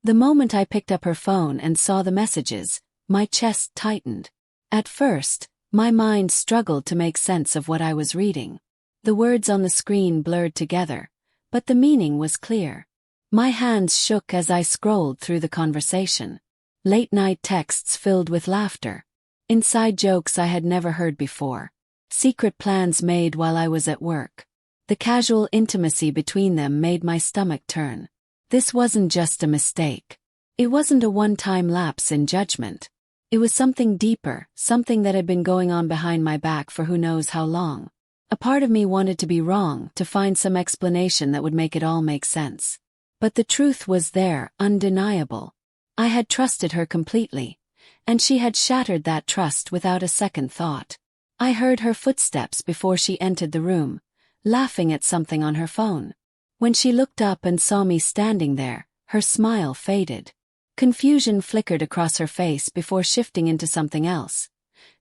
The moment I picked up her phone and saw the messages, my chest tightened. At first, my mind struggled to make sense of what I was reading. The words on the screen blurred together, but the meaning was clear. My hands shook as I scrolled through the conversation. Late-night texts filled with laughter. Inside jokes I had never heard before. Secret plans made while I was at work. The casual intimacy between them made my stomach turn. This wasn't just a mistake. It wasn't a one-time lapse in judgment. It was something deeper, something that had been going on behind my back for who knows how long. A part of me wanted to be wrong, to find some explanation that would make it all make sense. But the truth was there, undeniable. I had trusted her completely, and she had shattered that trust without a second thought. I heard her footsteps before she entered the room, laughing at something on her phone. When she looked up and saw me standing there, her smile faded. Confusion flickered across her face before shifting into something else.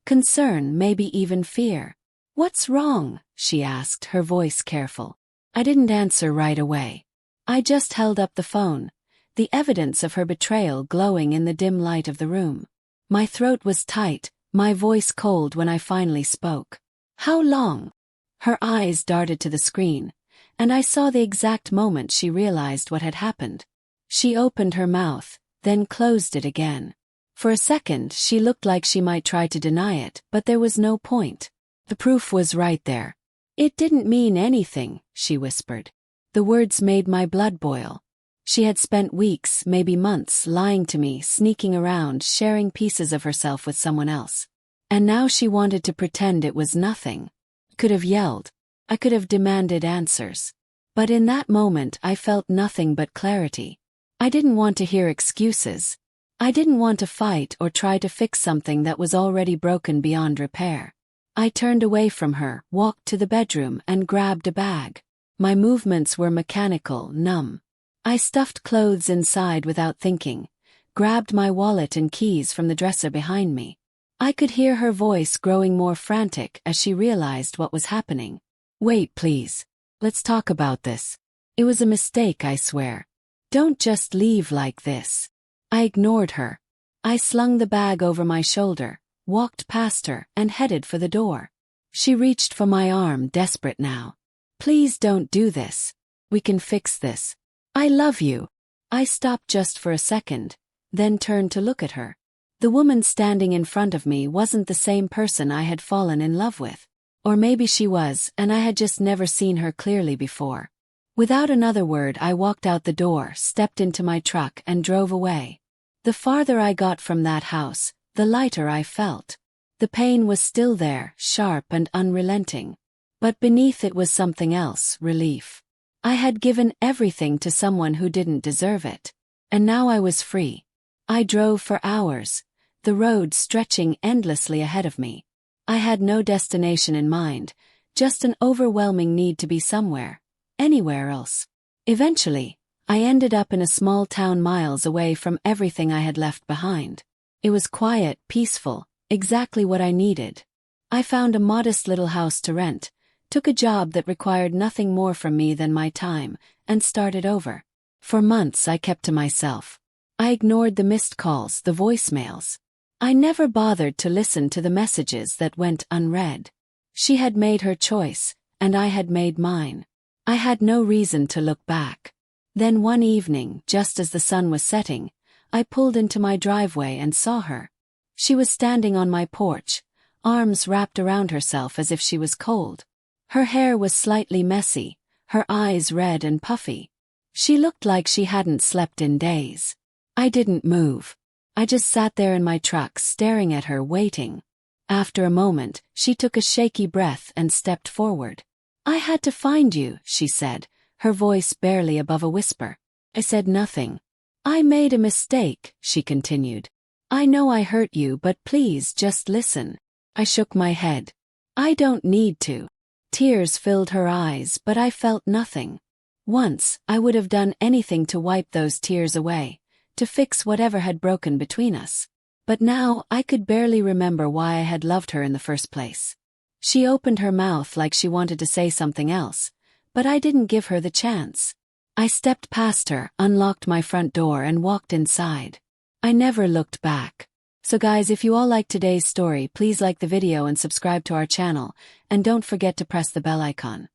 Concern, maybe even fear. "What's wrong?" she asked, her voice careful. I didn't answer right away. I just held up the phone, the evidence of her betrayal glowing in the dim light of the room. My throat was tight, my voice cold when I finally spoke. "How long?" Her eyes darted to the screen, and I saw the exact moment she realized what had happened. She opened her mouth, then closed it again. For a second she looked like she might try to deny it, but there was no point. The proof was right there. "It didn't mean anything," she whispered. The words made my blood boil. She had spent weeks, maybe months, lying to me, sneaking around, sharing pieces of herself with someone else. And now she wanted to pretend it was nothing. I could have yelled. I could have demanded answers. But in that moment I felt nothing but clarity. I didn't want to hear excuses. I didn't want to fight or try to fix something that was already broken beyond repair. I turned away from her, walked to the bedroom, and grabbed a bag. My movements were mechanical, numb. I stuffed clothes inside without thinking, grabbed my wallet and keys from the dresser behind me. I could hear her voice growing more frantic as she realized what was happening. "Wait, please. Let's talk about this. It was a mistake, I swear. Don't just leave like this." I ignored her. I slung the bag over my shoulder, walked past her, and headed for the door. She reached for my arm, desperate now. "Please don't do this. We can fix this. I love you." I stopped just for a second, then turned to look at her. The woman standing in front of me wasn't the same person I had fallen in love with. Or maybe she was, and I had just never seen her clearly before. Without another word I walked out the door, stepped into my truck, and drove away. The farther I got from that house, the lighter I felt. The pain was still there, sharp and unrelenting. But beneath it was something else, relief. I had given everything to someone who didn't deserve it. And now I was free. I drove for hours, the road stretching endlessly ahead of me. I had no destination in mind, just an overwhelming need to be somewhere, anywhere else. Eventually, I ended up in a small town miles away from everything I had left behind. It was quiet, peaceful, exactly what I needed. I found a modest little house to rent, took a job that required nothing more from me than my time, and started over. For months I kept to myself. I ignored the missed calls, the voicemails. I never bothered to listen to the messages that went unread. She had made her choice, and I had made mine. I had no reason to look back. Then one evening, just as the sun was setting, I pulled into my driveway and saw her. She was standing on my porch, arms wrapped around herself as if she was cold. Her hair was slightly messy, her eyes red and puffy. She looked like she hadn't slept in days. I didn't move. I just sat there in my truck staring at her, waiting. After a moment, she took a shaky breath and stepped forward. "I had to find you," she said, her voice barely above a whisper. I said nothing. "I made a mistake," she continued. "I know I hurt you, but please just listen." I shook my head. "I don't need to." Tears filled her eyes, but I felt nothing. Once, I would have done anything to wipe those tears away, to fix whatever had broken between us. But now I could barely remember why I had loved her in the first place. She opened her mouth like she wanted to say something else, but I didn't give her the chance. I stepped past her, unlocked my front door and walked inside. I never looked back. So guys, if you all liked today's story, please like the video and subscribe to our channel, and don't forget to press the bell icon.